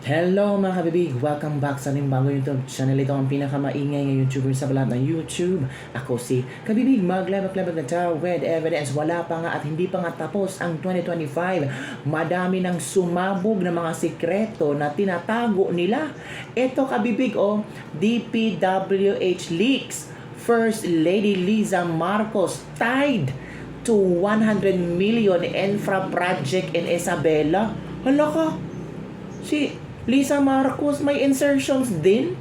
Hello mga kabibig! Welcome back sa ating bagong YouTube channel. Ito ang pinakamaingay ng YouTuber sa balat ng YouTube. Ako si Kabibig, maglabag-labag na tao with evidence. Wala pa nga at hindi pa nga tapos ang 2025. Madami nang sumabog na mga sikreto na tinatago nila. Ito kabibig DPWH leaks. First Lady Liza Marcos tied to 100 million infra project in Isabela. Hala ka! Si Lisa Marcos may insertions din?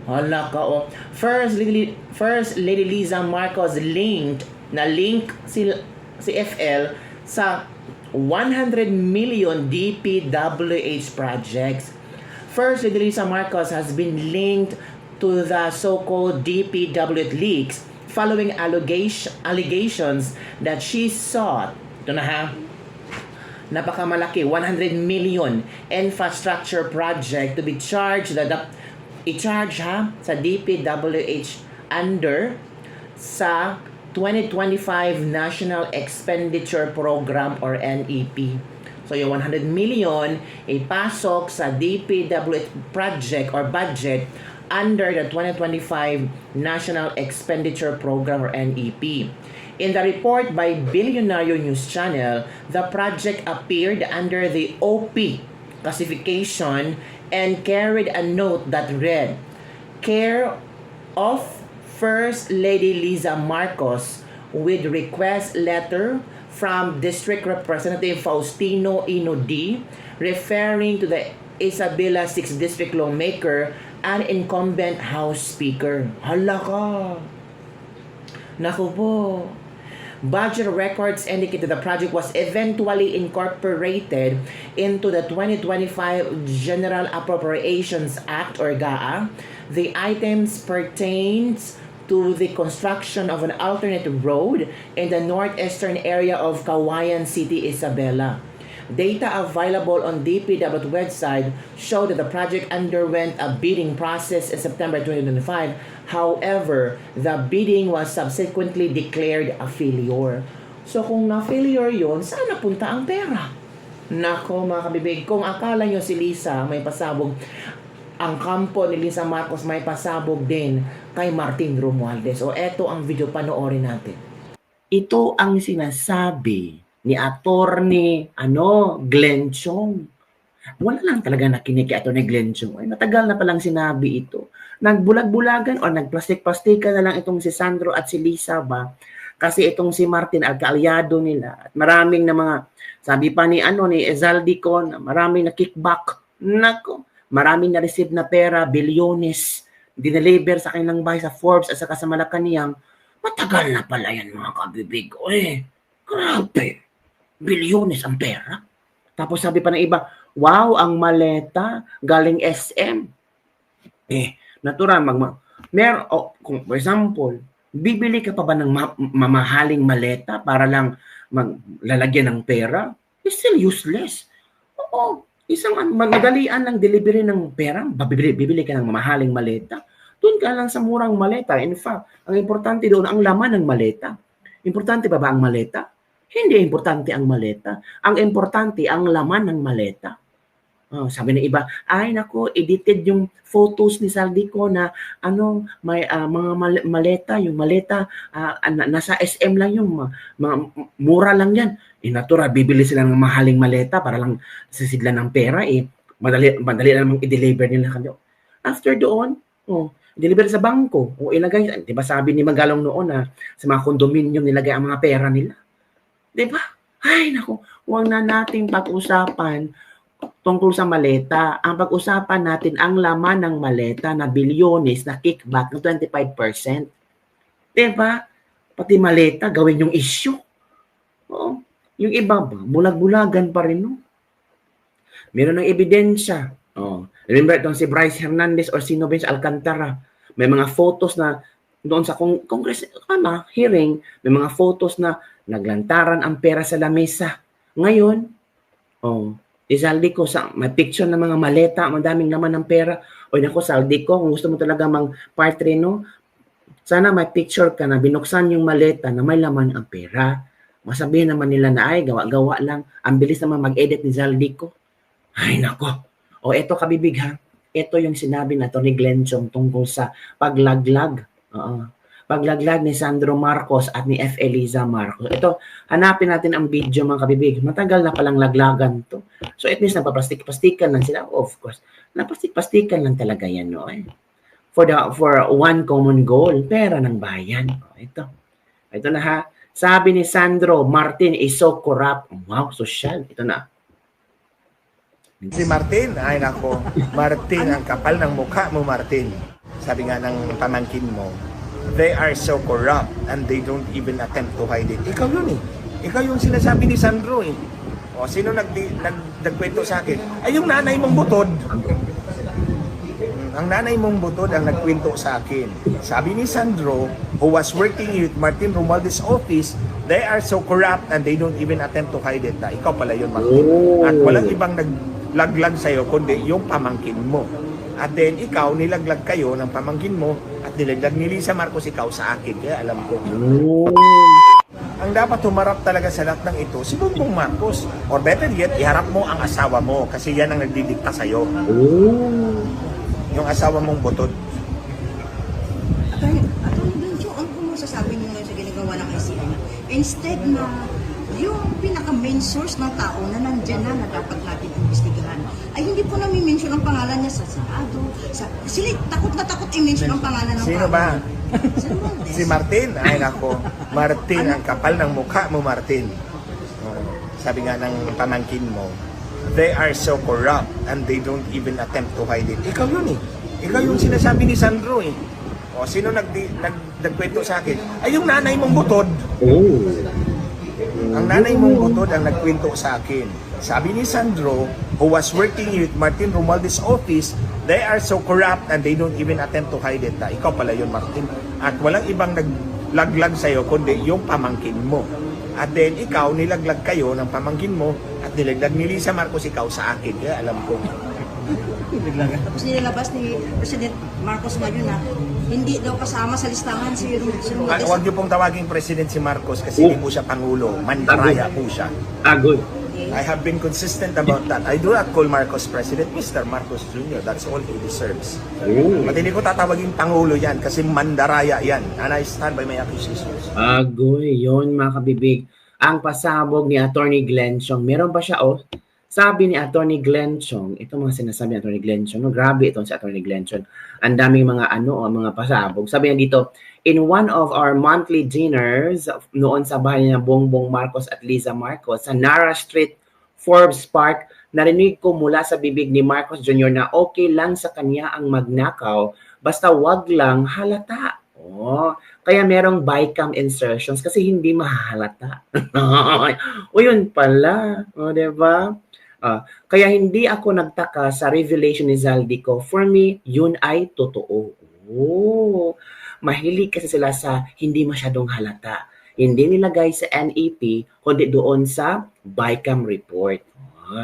Hala ka First Lady Liza Marcos link si FL sa 100 million DPWH projects. First Lady Lisa Marcos has been linked to the so-called DPWH leaks following allegations that she sought, ito na ha, napakamalaki 100 million infrastructure project to be charged i-charge sa DPWH under sa 2025 National Expenditure Program or NEP. So yung 100 million ipasok sa DPWH project or budget under the 2025 National Expenditure Program or NEP. In the report by Billionaire News Channel, the project appeared under the OP classification and carried a note that read, "Care of First Lady Liza Marcos with request letter from District Representative Faustino Inodi referring to the Isabela 6th District lawmaker and incumbent House Speaker." Hala ka! Naku po! Budget records indicate that the project was eventually incorporated into the 2025 General Appropriations Act or GAA. The items pertains to the construction of an alternate road in the northeastern area of Kawayan City, Isabela. Data available on DPW's website show that the project underwent a bidding process in September 2025. However, the bidding was subsequently declared a failure. So kung na-failure yun, saan napunta ang pera? Nako mga kabibig, kung akala nyo si Lisa may pasabog, ang kampo ni Lisa Marcos may pasabog din kay Martin Romualdez. O eto ang video, panoorin natin. Ito ang sinasabi ni attorney Glenn Chong. Wala lang talaga nakinig kay attorney Glenn Chong. Ay, matagal na palang sinabi ito. Nagbulag-bulagan o nagplastik-plastikan na lang itong si Sandro at si Lisa ba? Kasi itong si Martin ang kaalyado nila. At maraming na mga, sabi pa ni Ezaldico, na maraming na kickback. Nako, maraming na receive na pera, bilyones, dineliver sa kanilang bahay sa Forbes at saka sa Malacanang. Matagal na pala yan mga kabibig. Grabe. Bilyones ang pera. Tapos sabi pa ng iba, wow, ang maleta galing SM. Natural, kung for example, bibili ka pa ba ng mamahaling maleta para lang maglalagyan ng pera? It's still useless. Oo, isang madalian lang delivery ng pera, bibili ka ng mamahaling maleta. Doon ka lang sa murang maleta. In fact, ang importante doon ang laman ng maleta. Importante ba ang maleta? Hindi importante ang maleta. Ang importante ang laman ng maleta. Sabi ng iba, ay nako, edited yung photos ni Saldico na may mga maleta, yung maleta nasa SM lang yung mga mura lang yan. Natural, bibili sila ng mahaling maleta para lang sisidlan ng pera. Madali namang i-deliver nila. After doon, deliver sa bangko o ilagay, 'di ba sabi ni Magalong noon na sa mga condominium nilagay ang mga pera nila. 'Di ba? Ay nako, huwag na nating pag-usapan tungkol sa maleta. Ang pag-usapan natin ang laman ng maleta na bilyones na kickback ng 25%. 'Di ba? Pati maleta gawin yung issue. Oo. Yung iba bulag-bulagan pa rin, no? Meron ng ebidensya. Remember itong si Bryce Hernandez or si Bench Alcantara. May mga photos na doon sa Congress hearing, may mga photos na naglantaran ang pera sa lamesa. Ngayon, Saldico, may picture ng mga maleta, madaming laman ng pera. Naku, Saldico, kung gusto mo talaga mag-partrino, sana may picture ka na binuksan yung maleta na may laman ang pera. Masabihin naman nila na ay gawa-gawa lang. Ang bilis naman mag-edit ni Saldico. Ay nako. O ito kabibig ha, ito yung sinabi na Atty. Glenn Chong tungkol sa paglaglag. Paglaglag ni Sandro Marcos at ni F. Eliza Marcos. Ito, hanapin natin ang video mga kabibig. Matagal na palang laglagan to. So it means napaplastik-plastikan lang sila. Of course, naplastik-plastikan lang talaga yan. No? For one common goal, pera ng bayan. Ito na ha. Sabi ni Sandro, Martin is so corrupt. Wow, social. Ito na. Si Martin, ay nako, Martin, ang kapal ng mukha mo, Martin. Sabi nga ng pamangkin mo, they are so corrupt and they don't even attempt to hide it. Ikaw yun eh. Ikaw yung sinasabi ni Sandro eh. O, sino nagkwento sa akin? Ay, yung nanay mong butod. Ang nanay mong butod ang nagkwento sa akin. Sabi ni Sandro, who was working with Martin Romualdez office, they are so corrupt and they don't even attempt to hide it. Ikaw pala yun, Martin. At walang ibang naglaglag sa'yo kundi yung pamangkin mo. At then ikaw, nilaglag kayo ng pamangkin mo at nilaglag ni Lisa Marcos ikaw sa akin. Kaya alam ko. Ang dapat humarap talaga sa lahat ng ito, si Bongbong Marcos. Or better yet, iharap mo ang asawa mo kasi yan ang nagdidikta sa'yo. Yung asawa mong butod. Attorney Benjo, ano po masasabi niyo ngayon sa ginagawa ng ICI? Instead na yung pinaka-main source ng tao na nandyan na dapat natin investigahan, ay hindi po nami-mention ang pangalan niya sa Senado. Sila takot na takot i-mention ang pangalan ng Sino tao. ba? Si Romualdez. Si Martin? Ay nako, Martin, ang kapal ng mukha mo, Martin. Sabi nga ng pamangkin mo, they are so corrupt and they don't even attempt to hide it. Ikaw yun eh. Ikaw yung sinasabi ni Sandro eh. O, sino nagkwento sa akin? Ay, yung nanay mong butod. Ang nanay mong butod ang nagkwento sa akin. Sabi ni Sandro, who was working with Martin Romualdez office, they are so corrupt and they don't even attempt to hide it. Ikaw pala yun, Martin. At walang ibang naglaglag sa'yo kundi yung pamangkin mo. At then ikaw, nilaglag kayo ng pamangkin mo at nilaglag ni Lisa Marcos ikaw sa akin. Kaya alam ko. Tapos nilabas ni President Marcos ngayon na hindi daw kasama sa listahan si Romualdez. Huwag niyo pong tawaging President si Marcos kasi hindi po siya Pangulo. Mandaraya po siya. Good. I have been consistent about that. I do not call Marcos President, Mr. Marcos Jr. That's all he deserves. At hindi ko tatawagin Pangulo yan kasi mandaraya yan. And I stand by my accusations. Agoy, yun mga kabibig. Ang pasabog ni Atty. Glenn Chong. Meron ba siya Sabi ni Atty. Glenn Chong, ito mga sinasabi ni Atty. Glenn Chong, no, grabe itong si Atty. Glenn Chong. Ang daming mga mga pasabog. Sabi niya dito, in one of our monthly dinners noon sa bahay niya Bongbong Marcos at Liza Marcos sa Nara Street, Forbes Park, narinig ko mula sa bibig ni Marcos Jr. na okay lang sa kanya ang magnakaw basta wag lang halata. Kaya merong bycam insertions kasi hindi mahalata. O yun pala. Diba? Kaya hindi ako nagtaka sa revelation ni Zaldico. For me, yun ay totoo. Mahilig kasi sila sa hindi masyadong halata. Hindi nilagay sa NEP, kundi doon sa bycam report.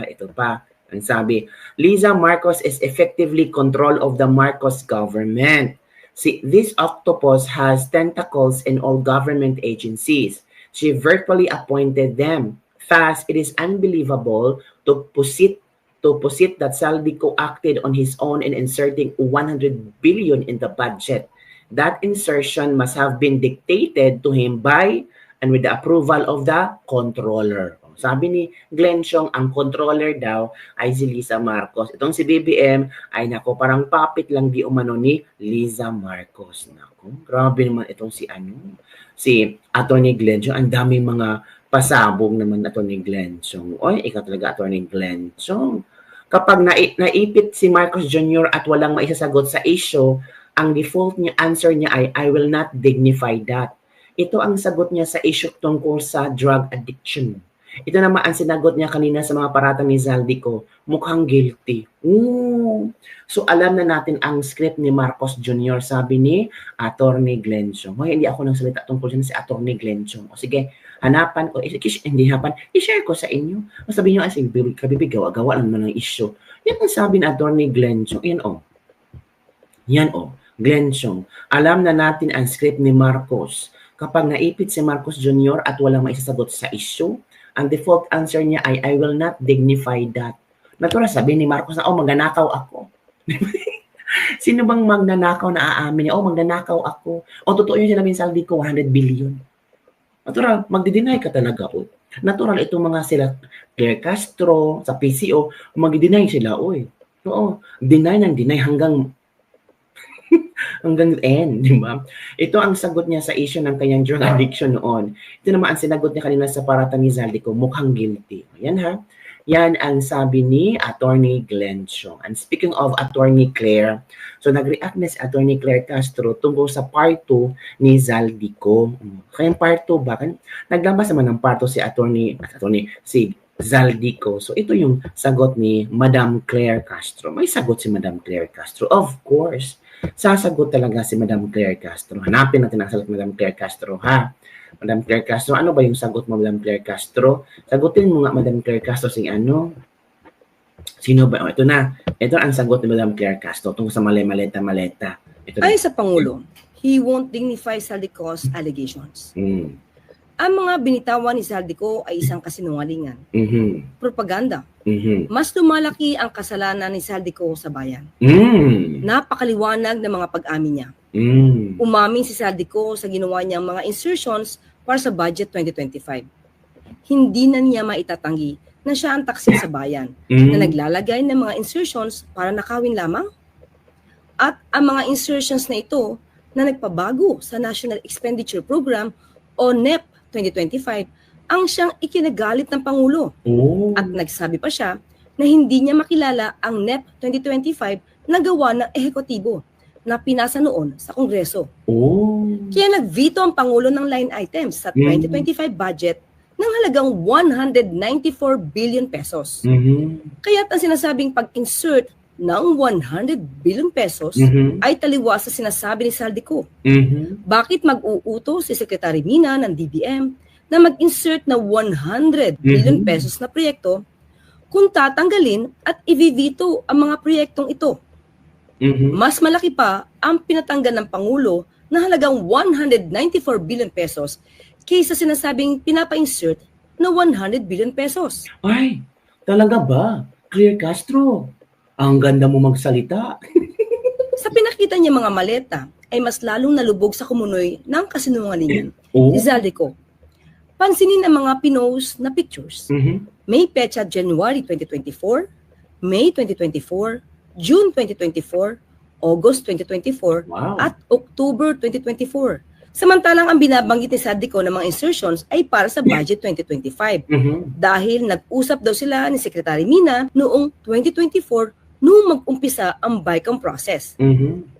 Ito pa. Ang sabi, Liza Marcos is effectively control of the Marcos government. See, this octopus has tentacles in all government agencies. She virtually appointed them. Fast, it is unbelievable to posit that Zaldico acted on his own in inserting 100 billion in the budget. That insertion must have been dictated to him by and with the approval of the controller. Sabi ni Glenn Chong, ang controller daw ay si Lisa Marcos. Itong si BBM ay nako parang puppet lang di umano ni Lisa Marcos. Nako, grabe naman itong si Atty. Glenn Chong. Ang daming mga pasabog naman Atty. Glenn Chong. Oy, ikaw talaga Atty. Glenn Chong. Kapag naipit si Marcos Jr. at walang maisasagot sa issue, ang default niya answer niya ay I will not dignify that. Ito ang sagot niya sa issue tungkol sa drug addiction. Ito naman ang sinagot niya kanina sa mga paratang ni Zaldico, mukhang guilty. So alam na natin ang script ni Marcos Jr. Sabi ni Atty. Glenn Chong. Hindi ako nagsalita tungkol dyan si Atty. Glenn Chong. sige, hanapan ko, i-share ko sa inyo. Sabi niyo, kabibig, gawa lang naman ng issue. Yan ang sabi ni Atty. Glenn Chong. Yan Glenn Chong. Alam na natin ang script ni Marcos. Kapag naipit si Marcos Jr. at walang maisasagot sa issue, ang default answer niya ay I will not dignify that. Natural, sabi ni Marcos na, magnanakaw ako. Sino bang magnanakaw na aamin niya? Magnanakaw ako. Totoo yun sinabi ni Saldico, 100 billion. Natural, magdi-deny ka talaga. Natural, itong mga sila, Claire Castro, sa PCO, magdi-deny sila, Oo, deny hanggang end, di ba? Ito ang sagot niya sa issue ng kanyang drug addiction noon. Ito naman ang sinagot niya kanina sa parata ni Zaldico, mukhang guilty. Yan ha. Yan ang sabi ni Attorney Glenn Chong. And speaking of Attorney Claire, so nag-react na si Attorney Claire Castro tungkol sa part 2 ni Zaldico. Kaya part 2 ba? Naglabas naman ng part 2 si Zaldico. So ito yung sagot ni Madam Claire Castro. May sagot si Madam Claire Castro. Of course, sasagot talaga si Madam Claire Castro. Hanapin natin ang sagot ni Madam Claire Castro, ha? Madam Claire Castro, ano ba yung sagot mo, Madam Claire Castro? Sagutin mo nga, Madam Claire Castro, Sino ba? Ito na. Ito ang sagot ni Madam Claire Castro tungkol sa maleta. Ito Ay sa Pangulo, he won't dignify Zaldico's allegations. Ang mga binitawan ni Zaldico ay isang kasinungalingan, propaganda. Mas lumalaki ang kasalanan ni Zaldico sa bayan. Napakaliwanag ng mga pag-amin niya. Umamin si Zaldico sa ginawa niyang mga insertions para sa budget 2025. Hindi na niya maitatanggi na siya ang taksil sa bayan na naglalagay ng mga insertions para nakawin lamang. At ang mga insertions na ito na nagpabago sa National Expenditure Program o NEP 2025 ang siyang ikinagalit ng Pangulo. At nagsabi pa siya na hindi niya makilala ang NEP 2025 na gawa ng ehekutibo na pinasa noon sa Kongreso. Kaya nag-veto ang Pangulo ng line items sa 2025 budget ng halagang 194 billion pesos. Kaya't ang sinasabing pag-insert ng 100 billion pesos ay taliwas sa sinasabi ni Zaldico. Bakit mag-uuto si Secretary Mina ng DBM na mag-insert na 100 billion pesos na proyekto kung tatanggalin at i-veto ang mga proyektong ito? Mas malaki pa ang pinatanggal ng Pangulo na halagang 194 billion pesos kaysa sinasabing pinapa-insert na 100 billion pesos. Ay, talaga ba? Claire Castro, ang ganda mo magsalita. Sa pinakita niya mga maleta, ay mas lalong nalubog sa kumunoy ng kasinungalingan ni Zaldico. Pansinin ang mga pinost na pictures. May petsa January 2024, May 2024, June 2024, August 2024, at October 2024. Samantalang ang binabanggit ni Zaldico ng mga insertions ay para sa budget 2025. Dahil nag-usap daw sila ni Secretary Mina noong 2024 nung mag-umpisa ang BICAM process.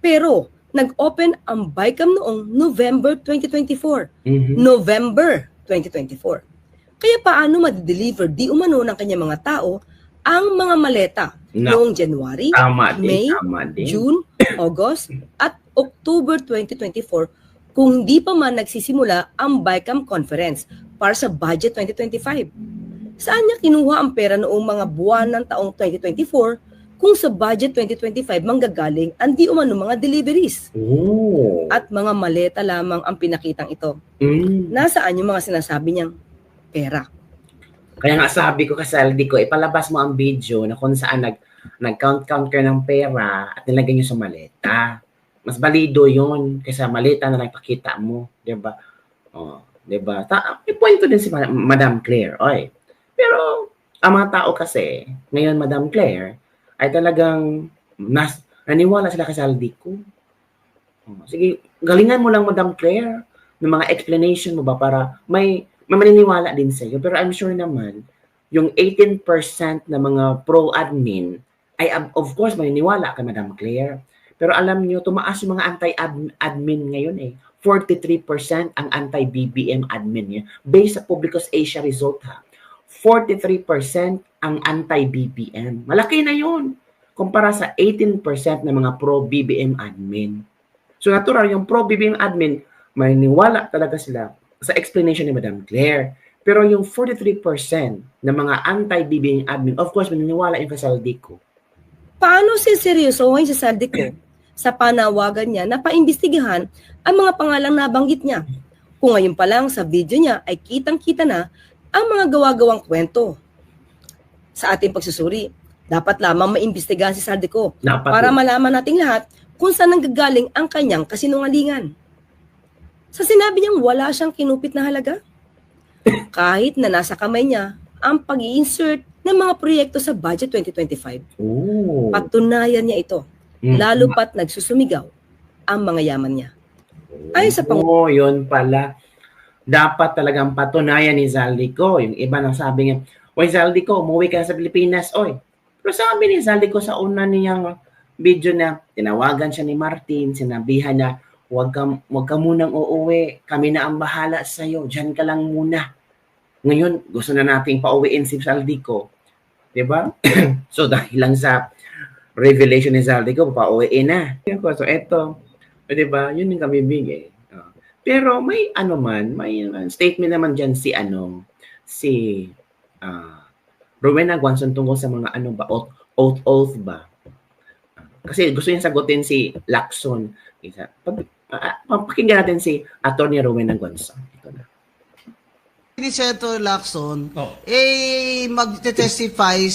Pero nag-open ang BICAM noong November 2024. November 2024. Kaya paano ma-deliver di umano ng kanyang mga tao ang mga maleta noong January, May, June, August, at October 2024 kung hindi pa man nagsisimula ang BICAM conference para sa budget 2025? Saan niya kinuha ang pera noong mga buwan ng taong 2024 kung sa budget 2025 manggagaling ang di umano mga deliveries? At mga maleta lamang ang pinakitang ito. Nasaan yung mga sinasabi niyang pera? Kaya nga sabi ko kasi Zaldico, ipalabas mo ang video na kung saan nag-count ka ng pera at nilagay niyo sa maleta. Mas balido yun kaysa maleta na nagpakita mo. Diba? Diba? May point to din si Madam Claire. Pero ang mga tao kasi, ngayon Madam Claire, ay talagang naniwala sila kay Zaldico. Sige, galingan mo lang Madam Claire ng mga explanation mo ba para may maniniwala din sa iyo. Pero I'm sure naman, yung 18% na mga pro-admin ay of course maniniwala kay Madam Claire. Pero alam niyo, tumaas yung mga anti-admin ngayon 43% ang anti-BBM admin niya. Based sa Publicos Asia result 43% ang anti-BBM. Malaki na yun. Kumpara sa 18% ng mga pro-BBM admin. So natural, yung pro-BBM admin, maniniwala talaga sila sa explanation ni Madam Claire. Pero yung 43% ng mga anti-BBM admin, of course, maniniwala yung kay Zaldico. Paano seryosohin si Zaldico sa panawagan niya na paimbestigahan ang mga pangalang nabanggit niya? Kung ngayon pa lang sa video niya ay kitang-kita na ang mga gawa-gawang kwento. Sa ating pagsusuri, Dapat lamang maimbestigahan si Saldico Dapat para yun. malaman nating lahat kung saan nanggagaling ang kanyang kasinungalingan. Sa sinabi niyang wala siyang kinupit na halaga, kahit na nasa kamay niya ang pag-i-insert ng mga proyekto sa Budget 2025. Oh. Patunayan niya ito, lalo pat nagsusumigaw ang mga yaman niya. Ayon sa Oh, yun pala. Dapat talagang patunayan ni Zaldico. Yung iba nang sabi niya, "Oy Zaldico, umuwi ka na sa Pilipinas, oy." Pero sabi ni Zaldico sa una niyang video na tinawagan siya ni Martin, sinabihan na, wag ka munang uuwi. Kami na ang bahala sa iyo. Diyan ka lang muna. Ngayon, gusto na nating pauwiin si Zaldico. 'Di ba? So dahil lang sa revelation ni Zaldico, pauwiin na. So eto, 'di ba? Yun yung kami bigay. Pero may may statement naman diyan si Rowena Guanzon tungkol sa mga oath ba? Kasi gusto niya sagutin si Lacson. Pakinggan natin si Attorney Rowena Guanzon. Ito na. Ni Senator Lacson, magte-testify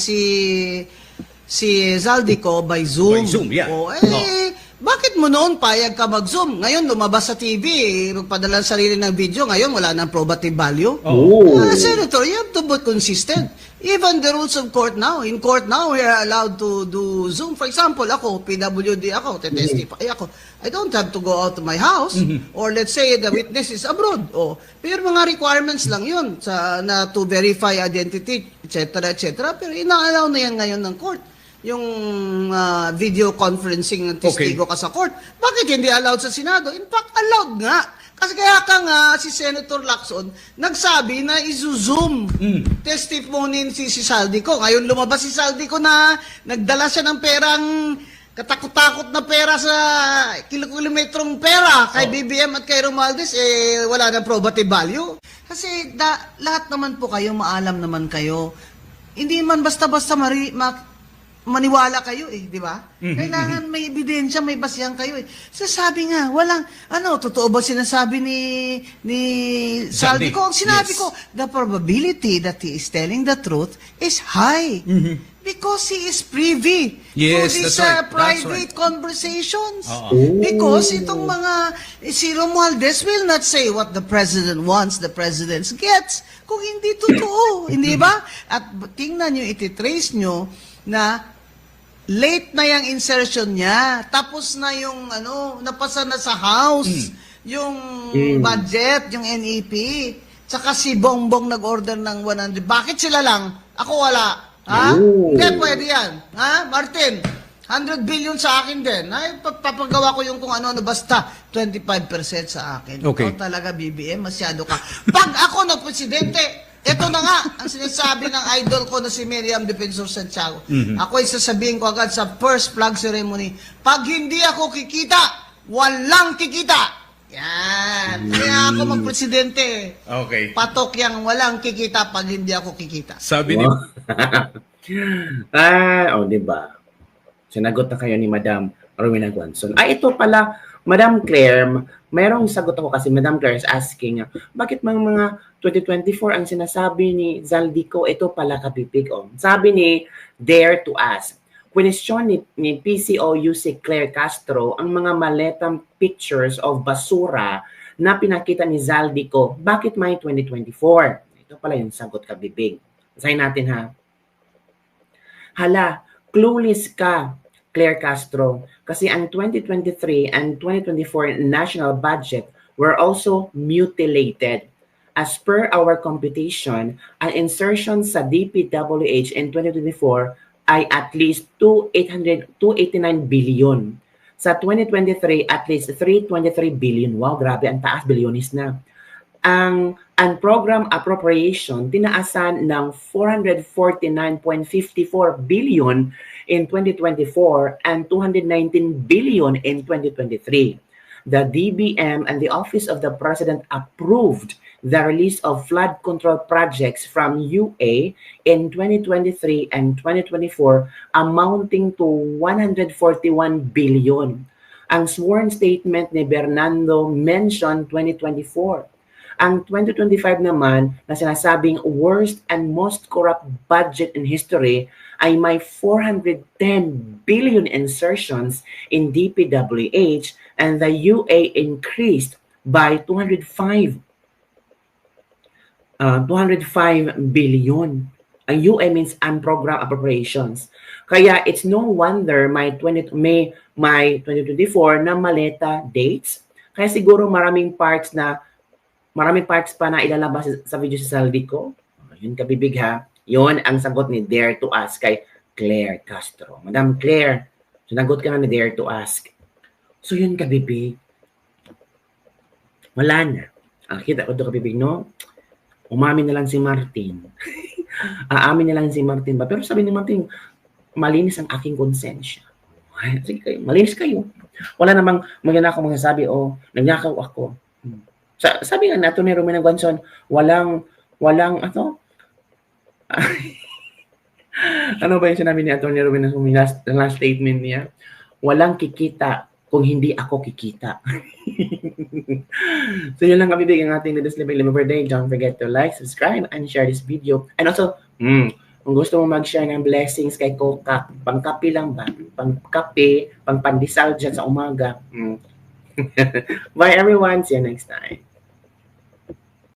si Zaldico by Zoom. By Zoom, yeah. Bakit mo noon payag ka mag-Zoom? Ngayon lumabas sa TV, magpadala ng sarili ng video, ngayon wala nang probative value. Senator, you have to be consistent. Even the rules of court now, in court now, we are allowed to do Zoom. For example, ako, PWD ako, testify ako. I don't have to go out to my house, or let's say the witness is abroad. Pero mga requirements lang yun na to verify identity, etc., etc. Pero ina-allow na yan ngayon ng court. Yung video conferencing ng testigo ka sa court. Bakit hindi allowed sa Senado? In fact, allowed nga. Kasi kaya ka nga si Senator Lacson nagsabi na izo-zoom testimony si Saldico. Ngayon lumabas si Saldico na nagdala siya ng perang katakot-takot na pera sa kilometrong pera kay BBM at kay Romualdez, wala na probative value. Kasi lahat naman po kayo, maalam naman kayo. Hindi man basta-basta maniwala kayo di ba? Kailangan may ebidensya, may basihan kayo Sasabi nga, walang, totoo ba sinasabi ni Saldico? Ang sinabi ko, the probability that he is telling the truth is high. Because he is privy to these private conversations. Because itong si Romualdez will not say what the president wants, the president gets, kung hindi totoo. Hindi ba? At tingnan nyo, ititrace nyo na late na yung insertion niya. Tapos na yung napasa na sa House. Yung budget, yung NEP. Tsaka si Bongbong nag-order ng 100. Bakit sila lang? Ako wala. Ha? Hindi, pwede yan. Ha? Martin, 100 billion sa akin din. Ay, papagawa ko yung kung ano-ano, basta 25% sa akin. Okay. Ikaw talaga, BBM, masyado ka. Pag ako na presidente, ito na nga, ang sinasabi ng idol ko na si Miriam Defensor Santiago. Ako ay sasabihin ko agad sa first flag ceremony, pag hindi ako kikita, walang kikita. Yan. Kaya ako magpresidente. Okay. Patok yang walang kikita pag hindi ako kikita. Sabi ni... Diba? Sinagot na kayo ni Madam Rowena Guanzon. Ito pala, Madam Claire, mayroong sagot ako kasi Madam Claire is asking, bakit mga 2024 ang sinasabi ni Zaldico, ito pala kapipig. Sabi ni Dare to Ask, question ni PCOU si Claire Castro ang mga maletang pictures of basura na pinakita ni Zaldico, bakit may 2024? Ito pala yung sagot kabibig. Basahin natin ha. Hala, clueless ka, Claire Castro, kasi ang 2023 and 2024 national budget were also mutilated. As per our computation, ang insertion sa DPWH in 2024 ay at least 289 billion. Sa 2023, at least 323 billion. Wow, grabe, ang taas, bilyonis na. Ang program appropriation, tinaasan ng 449.54 billion in 2024 and 219 billion in 2023. The DBM and the Office of the President approved the release of flood control projects from UA in 2023 and 2024 amounting to 141 billion. Ang sworn statement ni Bernardo mentioned 2024. Ang 2025 naman na sinasabing worst and most corrupt budget in history ay may 410 billion insertions in DPWH and the UA increased by 205 billion. Ang UA means unprogrammed appropriations. Kaya it's no wonder may 2024 na maleta dates. Kaya siguro maraming parts pa na ilalabas sa video sa Saldico. Yun kabibig ha. Yun ang sagot ni Dare to Ask kay Claire Castro. Madam Claire, sinagot ka na ni Dare to Ask. So yun kabibig. Wala na. Kita ko ito kabibig, no? Umamin na lang si Martin. Aamin na lang si Martin ba? Pero sabi ni Martin, malinis ang aking konsensya. Sige kayo, malinis kayo. Wala namang magnanakaw magsasabi, nagnakaw ako. Sabi nga nato ni Romina Guanzon, walang ano ba yung sinabi ni Atty. Romina sa last statement niya? Walang kikita kung hindi ako kikita. So yun lang kabibig ang ating Leaders Living per Day. Don't forget to like, subscribe, and share this video. And also, kung gusto mo mag-share ng blessings kay Coca, pangkape lang ba? Pangkape, pangpandesal dyan sa umaga. Bye everyone. See you next time.